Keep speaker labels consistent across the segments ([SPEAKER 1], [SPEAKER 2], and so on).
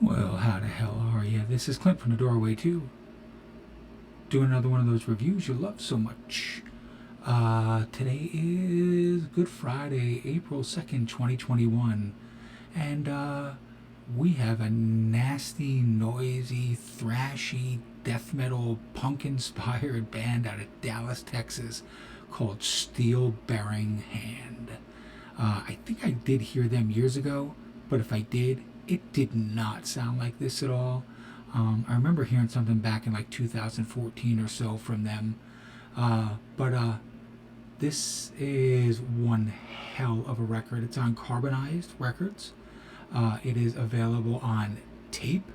[SPEAKER 1] Well, how the hell are you? This is Clint from the Doorway 2. Doing another one of those reviews you love so much. Today is Good Friday, April 2nd, 2021. And we have a nasty, noisy, thrashy, death metal, punk-inspired band out of Dallas, Texas called Steel Bearing Hand. I think I did hear them years ago, but if I did, it did not sound like this at all. I remember hearing something back in like 2014 or so from them. But this is one hell of a record. It's on Carbonized Records. It is available on tape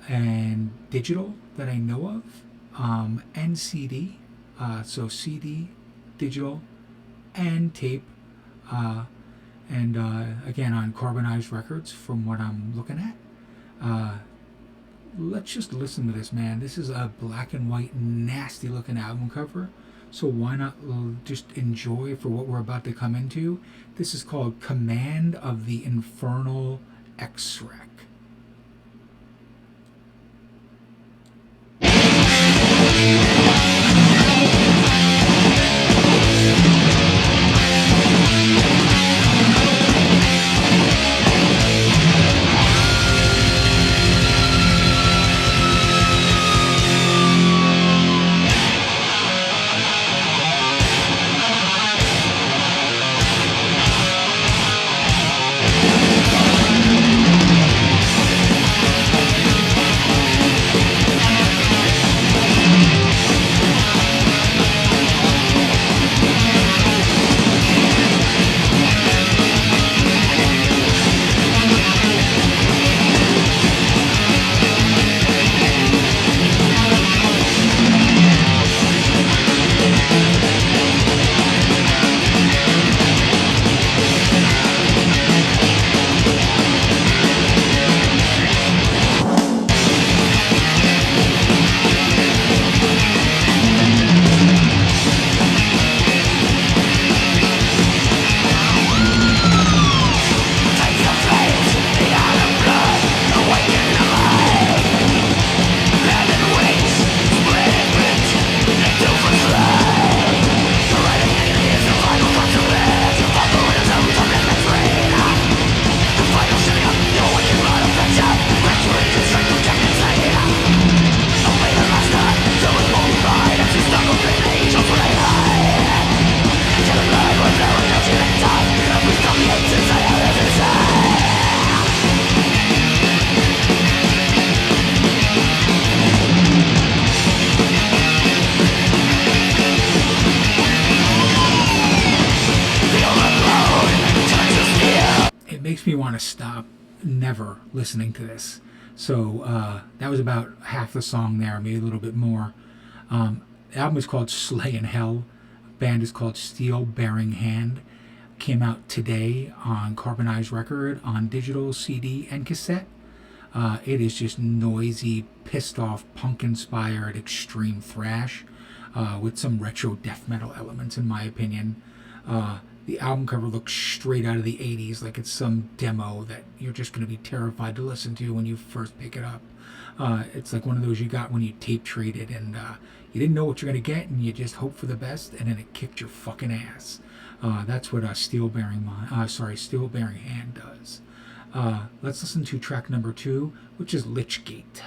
[SPEAKER 1] and digital that I know of, and CD. So CD, digital, and tape. And again, on Carbonized Records from what I'm looking at. Let's just listen to this, man. This is a black and white, nasty looking album cover. So why not just enjoy for what we're about to come into? This is called Command of the Infernal X-Wreck. Makes me want to stop never listening to this. So that was about half the song there, maybe a little bit more. The album is called Slayin' Hell. The band is called Steel Bearing Hand. Came out today on Carbonized Record, on digital, CD, and cassette. It is just noisy, pissed off, punk-inspired, extreme thrash with some retro death metal elements, in my opinion. The album cover looks straight out of the 80s, like it's some demo that you're just going to be terrified to listen to when you first pick it up. It's like one of those you got when you tape traded and you didn't know what you're going to get and you just hope for the best and then it kicked your fucking ass. That's what Steel Bearing Hand does. Let's listen to track number 2, which is Lichgate.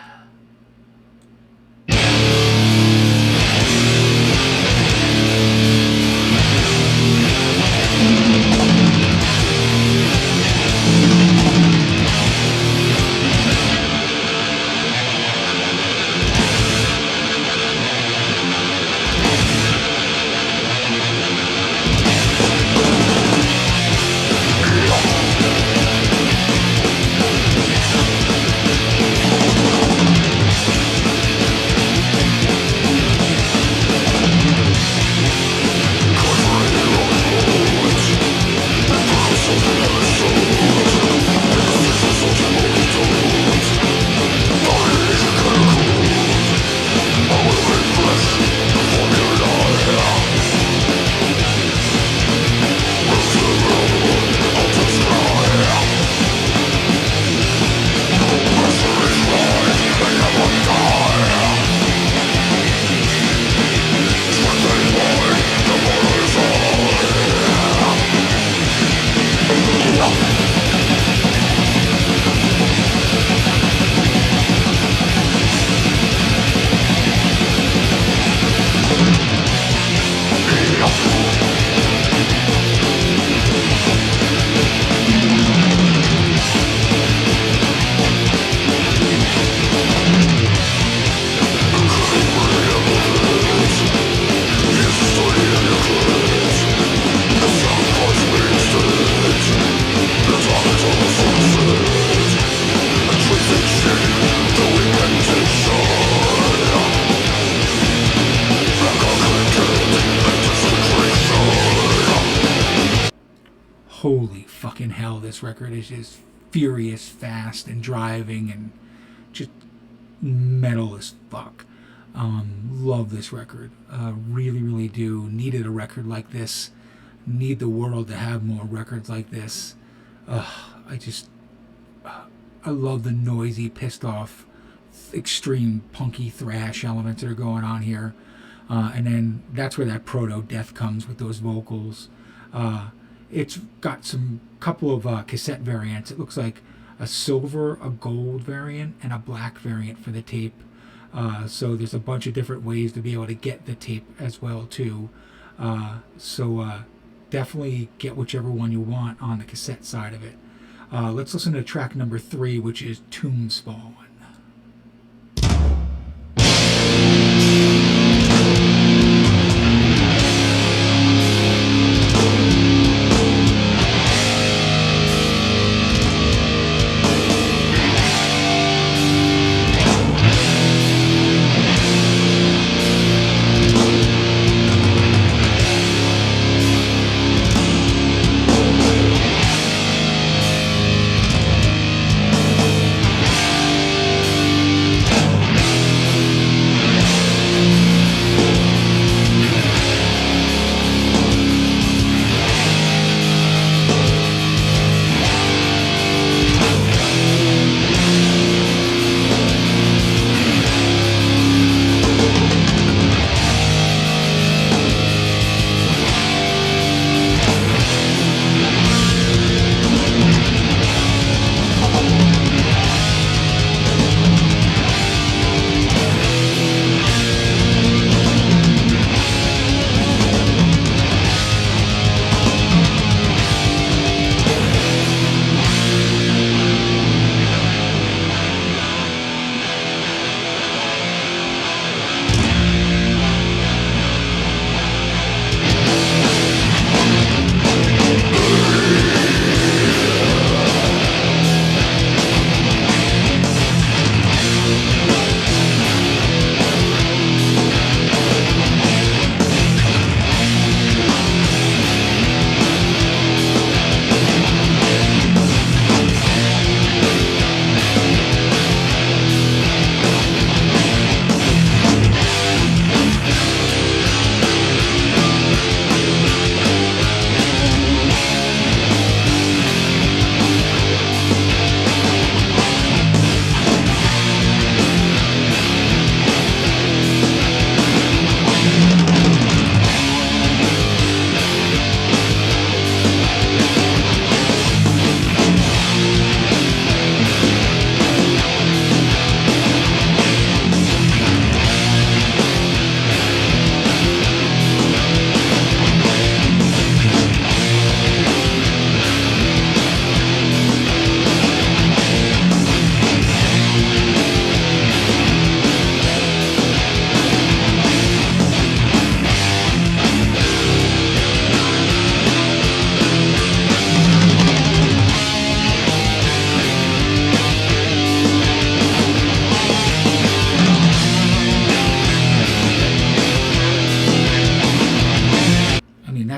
[SPEAKER 1] fucking hell. This record is just furious, fast, and driving, and just metal as fuck. Love this record. Really, really do. Needed a record like this. Need the world to have more records like this. I love the noisy, pissed off, extreme punky thrash elements that are going on here. And then that's where that proto-death comes with those vocals. It's got some couple of cassette variants. It looks like a silver, a gold variant, and a black variant for the tape. So there's a bunch of different ways to be able to get the tape as well too. So definitely get whichever one you want on the cassette side of it. Let's listen to track number 3, which is Tombspawn.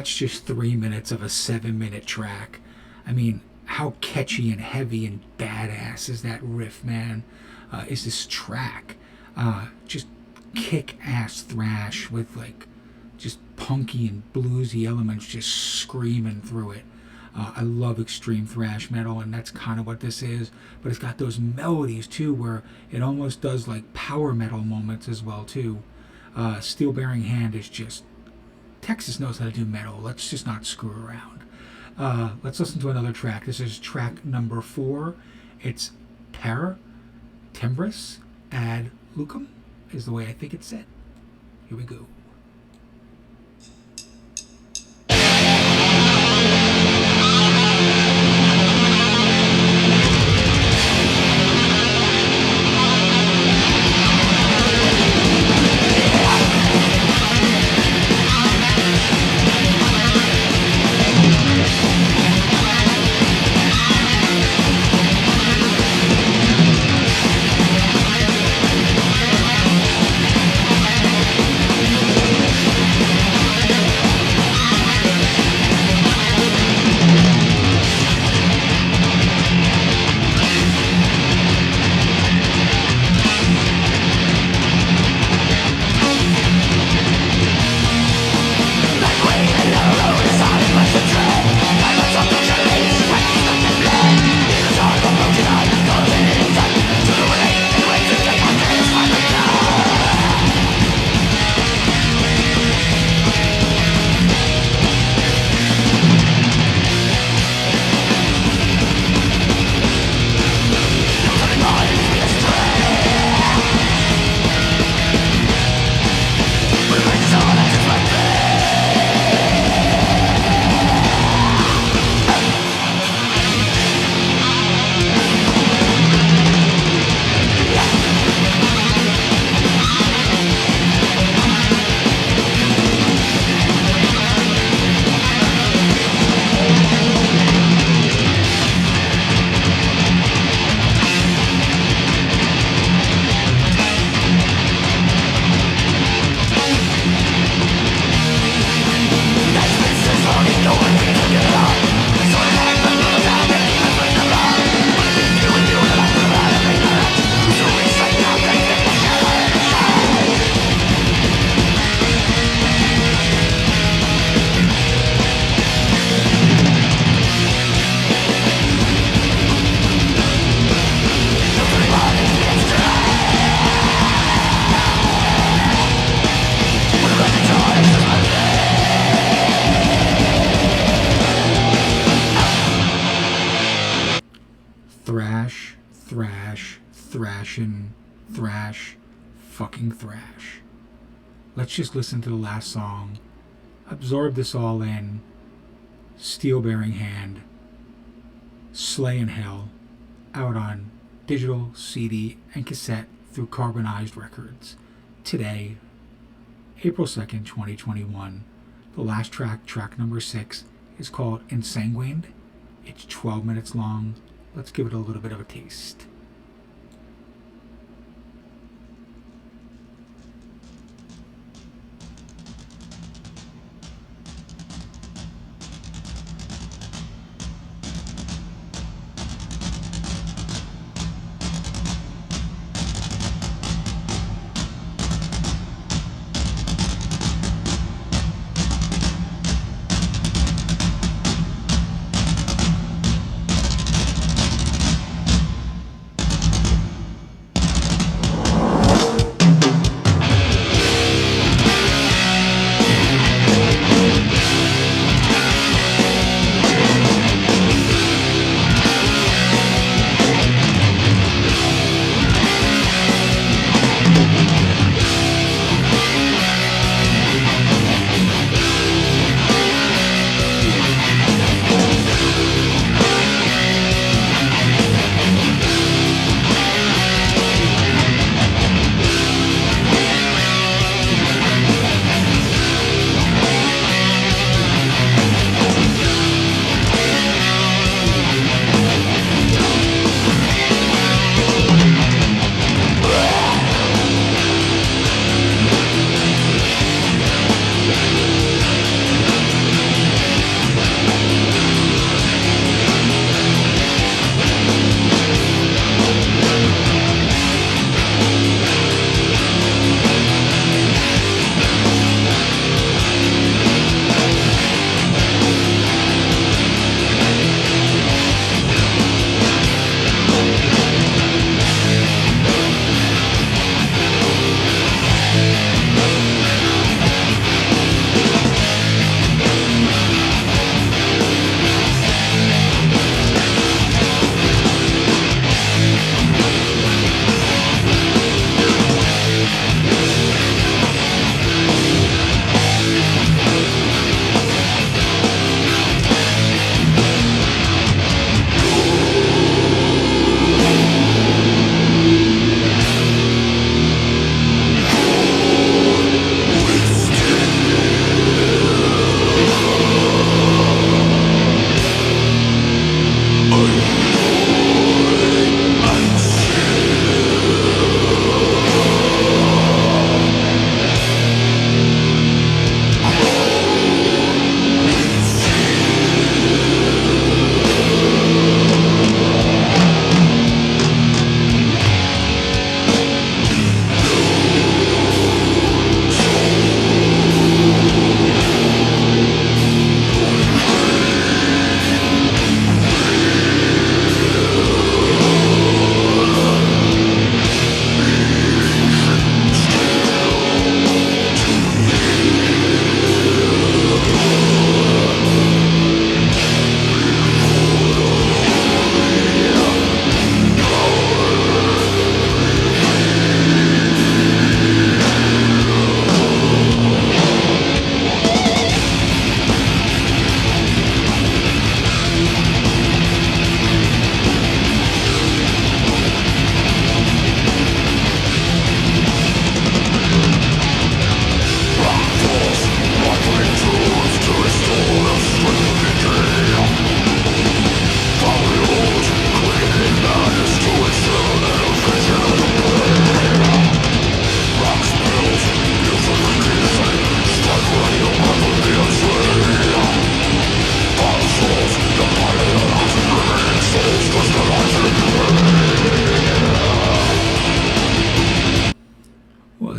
[SPEAKER 1] Just 3 minutes of a 7-minute track. I mean, how catchy and heavy and badass is that riff, man? Is this track? Just kick-ass thrash with like just punky and bluesy elements just screaming through it. I love extreme thrash metal, and that's kind of what this is. But it's got those melodies too, where it almost does like power metal moments as well too. Steel Bearing Hand is just Texas knows how to do metal. Let's just not screw around. Let's listen to another track. This is track number 4. It's Per Timbris ad Lucum, is the way I think it's said. Here we go. Thrash, thrash, thrashing, thrash, fucking thrash. Let's just listen to the last song, absorb this all in. Steel Bearing Hand, Slayin' Hell, out on digital, CD, and cassette through Carbonized Records. Today, April 2nd, 2021. The last track, track number 6, is called Ensanguined. It's 12 minutes long. Let's give it a little bit of a taste.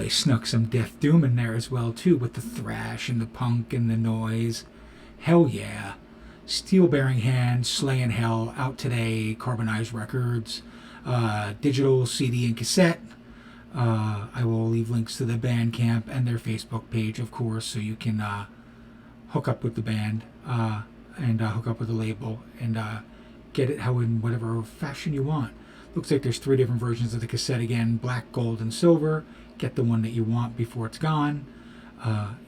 [SPEAKER 1] Snuck some Death Doom in there as well too, with the thrash and the punk and the noise. Hell yeah. Steel Bearing Hand, Slayin' Hell, out today, Carbonized Records, digital, CD, and cassette. I will leave links to the Bandcamp and their Facebook page, of course, so you can hook up with the band and hook up with the label and get it how in whatever fashion you want. Looks like there's 3 different versions of the cassette again: black, gold, and silver. Get the one that you want before it's gone.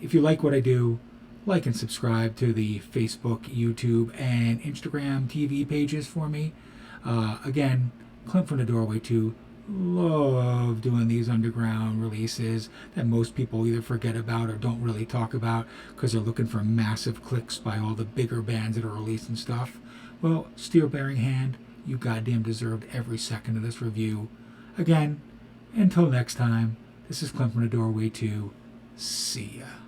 [SPEAKER 1] If you like what I do, like and subscribe to the Facebook, YouTube, and Instagram TV pages for me. Again, Clint from the Doorway 2. Love doing these underground releases that most people either forget about or don't really talk about because they're looking for massive clicks by all the bigger bands that are releasing stuff. Well, Steel Bearing Hand, you goddamn deserved every second of this review. Again, until next time, this is Clint from the Doorway 2. See ya.